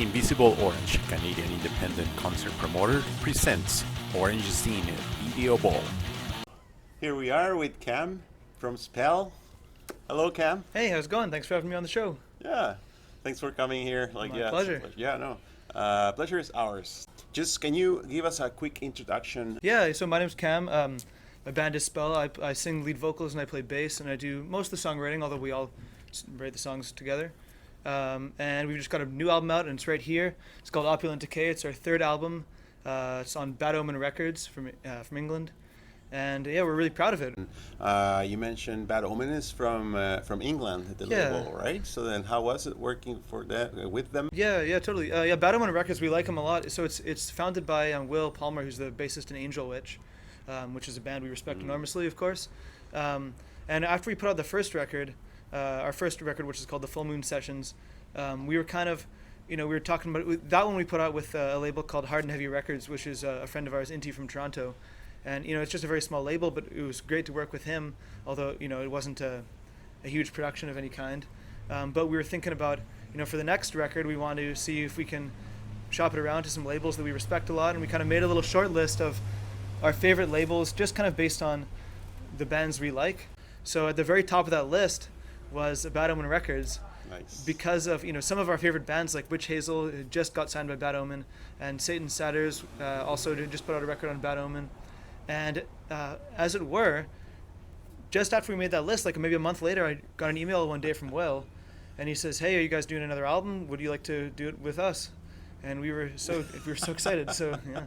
The Invisible Orange, Canadian independent concert promoter, presents orangEzine Video Ball. Here we are with Cam from Spell. Hello, Cam. Hey, how's it going? Thanks for having me on the show. Yeah, thanks for coming here. My pleasure. Pleasure is ours. Just can you give us a quick introduction? Yeah, so my name's Cam. My band is Spell. I sing lead vocals and I play bass and I do most of the songwriting, although we all write the songs together. And we've just got a new album out and it's right here. It's called Opulent Decay. It's our third album. It's on Omen Records from England. And yeah, we're really proud of it. You mentioned Bad Omen is from England, the label, right? So then, how was it working for that with them? Yeah, totally. Bad Omen Records, we like them a lot. So it's founded by Will Palmer, who's the bassist in Angel Witch, which is a band we respect enormously, of course. And after we put out the first record, our first record, which is called the Full Moon Sessions, we were kind of, we were talking about that one we put out with a label called Hard and Heavy Records, which is a friend of ours, Inti from Toronto. And, it's just a very small label, but it was great to work with him, although, it wasn't a huge production of any kind. But we were thinking about, for the next record, we want to see if we can shop it around to some labels that we respect a lot. And we kind of made a little short list of our favorite labels, just kind of based on the bands we like. So at the very top of that list was Bad Omen Records. Nice. Because of, some of our favorite bands like Witch Hazel just got signed by Bad Omen, and Satan Satyrs also just put out a record on Bad Omen. And as it were, just after we made that list, like maybe a month later, I got an email one day from Will, and he says, "Hey, are you guys doing another album? Would you like to do it with us?" And we were so excited. So yeah.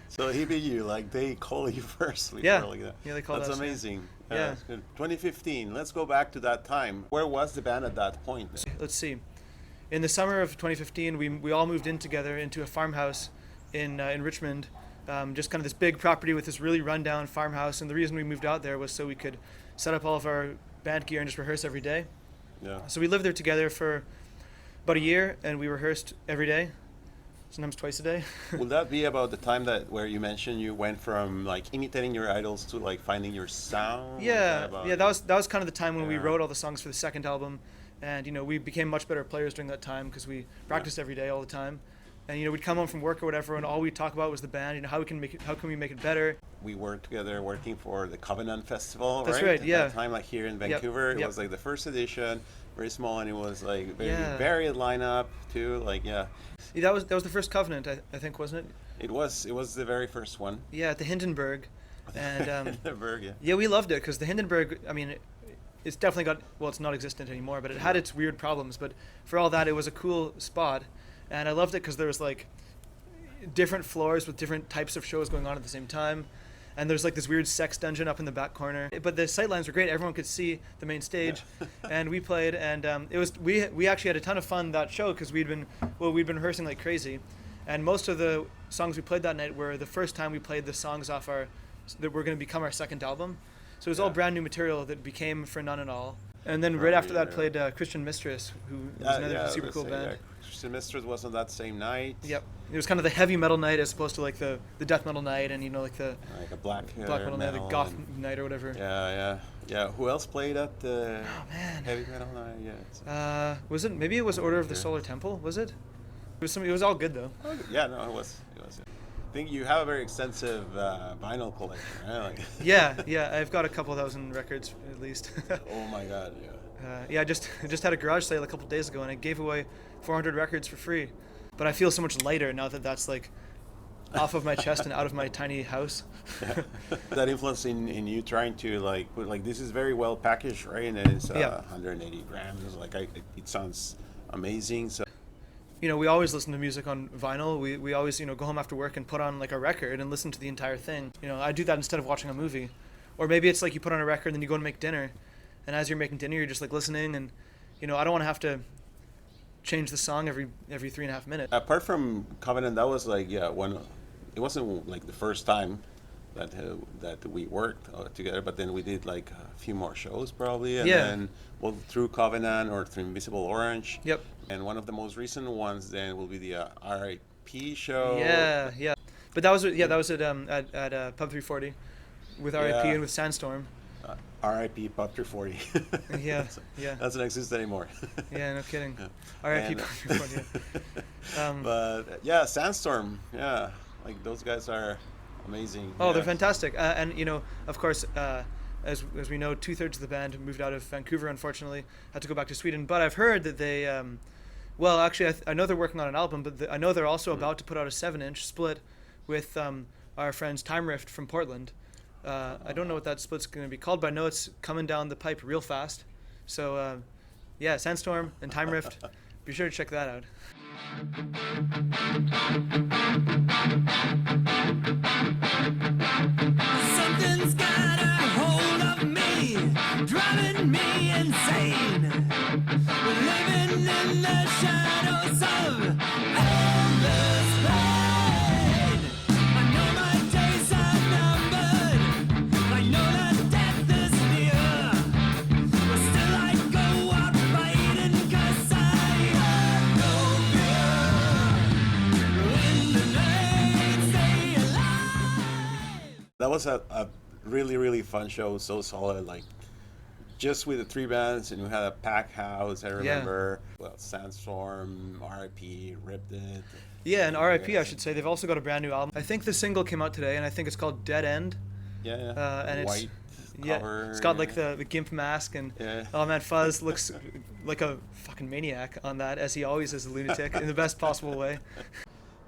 So he beat you, like they call you first. Yeah. Like that. Yeah, they called us. That's amazing. Yeah. That's good. 2015. Let's go back to that time. Where was the band at that point? Let's see. In the summer of 2015, we all moved in together into a farmhouse in Richmond. Just kind of this big property with this really rundown farmhouse, and the reason we moved out there was so we could set up all of our band gear and just rehearse every day. Yeah. So we lived there together for about a year, and we rehearsed every day, sometimes twice a day. Will that be about the time where you mentioned you went from like imitating your idols to like finding your sound? Yeah, that was kind of the time when we Yeah. wrote all the songs for the second album, and we became much better players during that time because we practiced every day all the time. And we'd come home from work or whatever, and all we'd talk about was the band. How can we make it better? We worked together working for the Covenant Festival. That's right. At Yeah. that time, like here in Vancouver, it was like the first edition, very small, and it was like very varied lineup too. Like That was the first Covenant, I think, wasn't it? It was the very first one. Yeah, at the Hindenburg, and Hindenburg, yeah. Yeah, we loved it because the Hindenburg. I mean, it's definitely got it's not existent anymore, but it had its weird problems. But for all that, it was a cool spot. And I loved it because there was like different floors with different types of shows going on at the same time. And there's like this weird sex dungeon up in the back corner. But the sightlines were great. Everyone could see the main stage. And we played, and it was we actually had a ton of fun that show because we'd been rehearsing like crazy. And most of the songs we played that night were the first time we played the songs off that were going to become our second album. So it was all brand new material that became For None and All. And then right after that played Christian Mistress, who was another super cool band. Yeah. Christian Mistress was on that same night. Yep. It was kind of the heavy metal night as opposed to like the death metal night and like the like a black metal night, the goth night or whatever. Yeah. Who else played at the heavy metal night? Was it maybe it was Order of the Solar Temple? Was it? It was all good though. Yeah, no, it was. I think you have a very extensive vinyl collection, right? Like yeah. I've got a couple thousand records at least. Oh my God, yeah. I just had a garage sale a couple days ago, and I gave away 400 records for free. But I feel so much lighter now that that's like off of my chest and out of my tiny house. That influence in you trying to like put like this is very well packaged, right? And then it's 180 grams. Like it sounds amazing. So. We always listen to music on vinyl. We always, go home after work and put on like a record and listen to the entire thing. I do that instead of watching a movie. Or maybe it's like you put on a record and then you go and make dinner. And as you're making dinner, you're just like listening and, I don't want to have to change the song every 3.5 minutes. Apart from Covenant, that was like, it wasn't like the first time that we worked together, but then we did like a few more shows probably, and then through Covenant or through Invisible Orange. Yep. And one of the most recent ones then will be the R.I.P. show. Yeah. But that was at Pub 340 with R.I.P. and with Sandstorm. R.I.P. Pop 340. Yeah, That's, yeah, doesn't exist anymore. yeah. No kidding. Yeah. R.I.P. And, Yeah. but yeah, Sandstorm. Yeah, like those guys are amazing. Oh, they're Yeah. fantastic. And of course, as we know, 2/3 of the band moved out of Vancouver. Unfortunately, had to go back to Sweden. But I've heard that they, well, actually, I know they're working on an album, but I know they're also about to put out a 7-inch split with our friends Time Rift from Portland. I don't know what that split's going to be called, but I know it's coming down the pipe real fast. So, yeah, Sandstorm and Time Rift. Be sure to check that out. Something's got a hold of me, driving me insane. We're living in the shadows of endless pain. I know my days are numbered. I know that death is near. But still I go out fighting 'cause I have no fear. In the night, stay alive. That was a really, really fun show. So solid. Like, just with the 3 bands, and we had a packed house. I remember. Well, Sandstorm, R.I.P., Ripped It. Yeah, and R.I.P. I should say they've also got a brand new album. I think the single came out today, and I think it's called Dead End. Yeah, yeah. And White yeah, cover. it's got like the gimp mask, and Yeah. oh man, Fuzz looks like a fucking maniac on that, as he always is, a lunatic in the best possible way.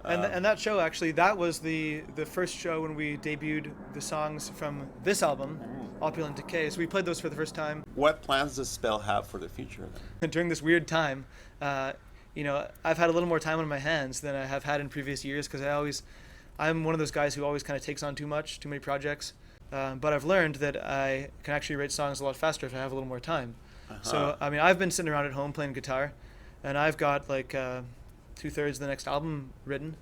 And that show, actually, that was the first show when we debuted the songs from this album, Opulent Decay. So we played those for the first time. What plans does Spell have for the future? Then? During this weird time, I've had a little more time on my hands than I have had in previous years, because I'm one of those guys who always kind of takes on too many projects. But I've learned that I can actually write songs a lot faster if I have a little more time. So, I mean, I've been sitting around at home playing guitar, and I've got like 2/3 of the next album written.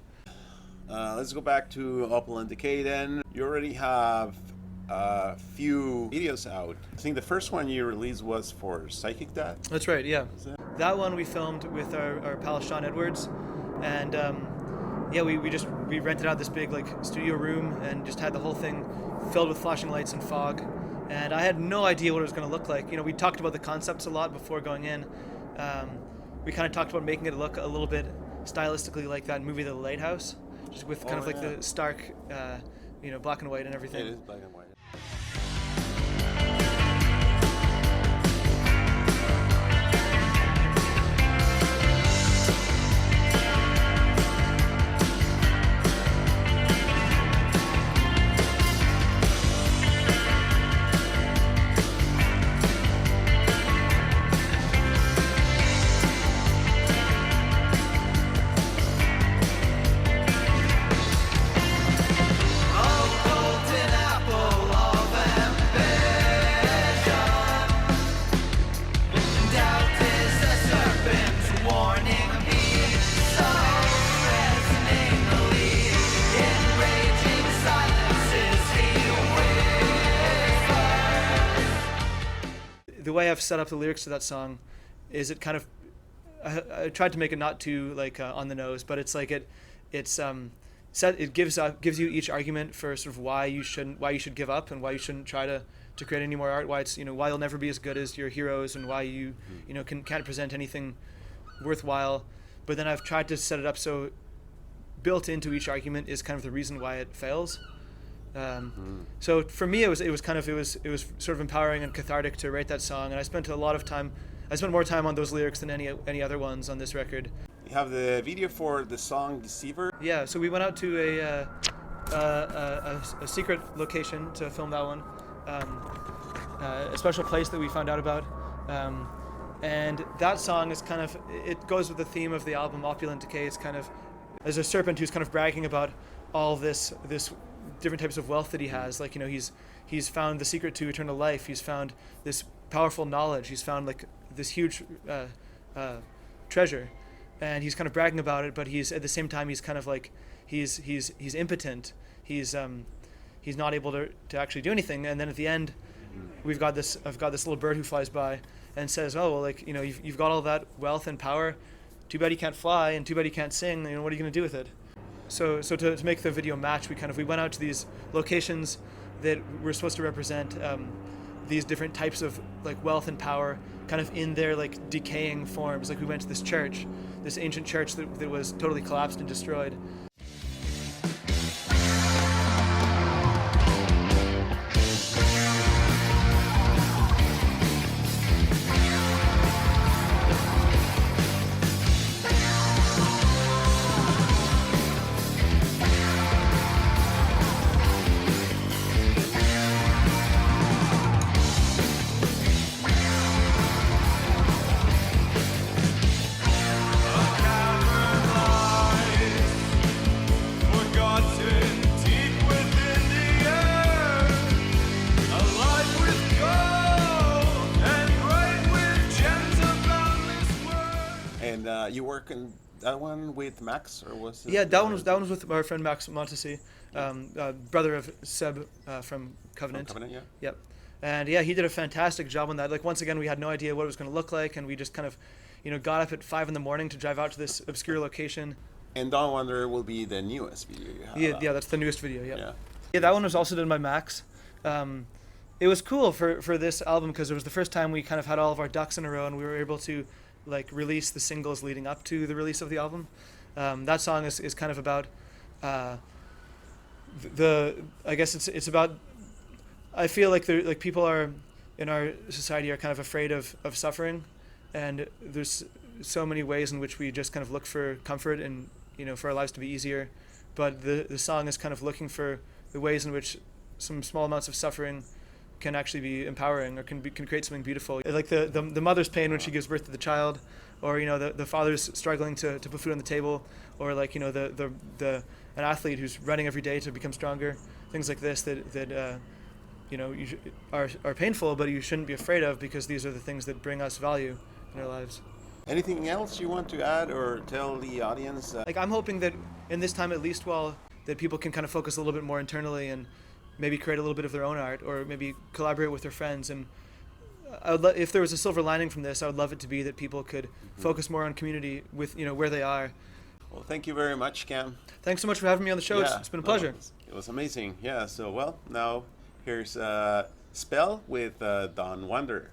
Let's go back to Opulent Decay then. You already have a few videos out. I think the first one you released was for Psychic Dad. That's right, yeah. Is it? That one we filmed with our pal Sean Edwards, and yeah, we rented out this big like studio room and just had the whole thing filled with flashing lights and fog, and I had no idea what it was going to look like. We talked about the concepts a lot before going in. We kind of talked about making it look a little bit stylistically like that movie The Lighthouse, just with kind of like the stark, black and white and everything. It is black and white. The way I've set up the lyrics to that song is it kind of I tried to make it not too like on the nose, but it's like it gives you each argument for sort of why you should give up and why you shouldn't try to create any more art, why it's why you'll never be as good as your heroes, and why you can't present anything worthwhile. But then I've tried to set it up so built into each argument is kind of the reason why it fails. So for me, it was sort of empowering and cathartic to write that song, and I spent more time on those lyrics than any other ones on this record. You have the video for the song Deceiver. Yeah, so we went out to a secret location to film that one, a special place that we found out about, and that song is it goes with the theme of the album Opulent Decay. It's kind of as a serpent who's kind of bragging about all this different types of wealth that he has. Like, he's found the secret to eternal life. He's found this powerful knowledge. He's found like this huge treasure, and he's kind of bragging about it. But he's at the same time he's kind of like he's impotent. He's not able to actually do anything. And then at the end, I've got this little bird who flies by and says, "Oh, well, like you've got all that wealth and power. Too bad you can't fly, and too bad you can't sing. What are you going to do with it?" So to make the video match, we went out to these locations that were supposed to represent these different types of like wealth and power kind of in their like decaying forms. Like we went to this church, this ancient church that was totally collapsed and destroyed. You work in that one with Max, or was it? Yeah, that one was with our friend Max Montesi, brother of Seb from Covenant. Covenant, yeah. Yep. And yeah, he did a fantastic job on that. Like once again, we had no idea what it was going to look like, and we just kind of, got up at 5 a.m. to drive out to this obscure location. And Dawn Wonder will be the newest video you have. Yeah, that's the newest video. Yep. Yeah. Yeah, that one was also done by Max. It was cool for this album because it was the first time we kind of had all of our ducks in a row, and we were able to like release the singles leading up to the release of the album. That song is kind of about I guess it's about, I feel like people are in our society are kind of afraid of suffering, and there's so many ways in which we just kind of look for comfort and for our lives to be easier, but the song is kind of looking for the ways in which some small amounts of suffering can actually be empowering, or can create something beautiful. Like the mother's pain when she gives birth to the child, or the father's struggling to put food on the table, or like an athlete who's running every day to become stronger. Things like this that are painful, but you shouldn't be afraid of, because these are the things that bring us value in our lives. Anything else you want to add or tell the audience? Like I'm hoping that in this time, at least, that people can kind of focus a little bit more internally and maybe create a little bit of their own art, or maybe collaborate with their friends. And if there was a silver lining from this, I would love it to be that people could focus more on community with where they are. Well, thank you very much, Cam. Thanks so much for having me on the show. Yeah, It's been a pleasure. It was amazing. Yeah. So now here's Spell with Dawn Wonder.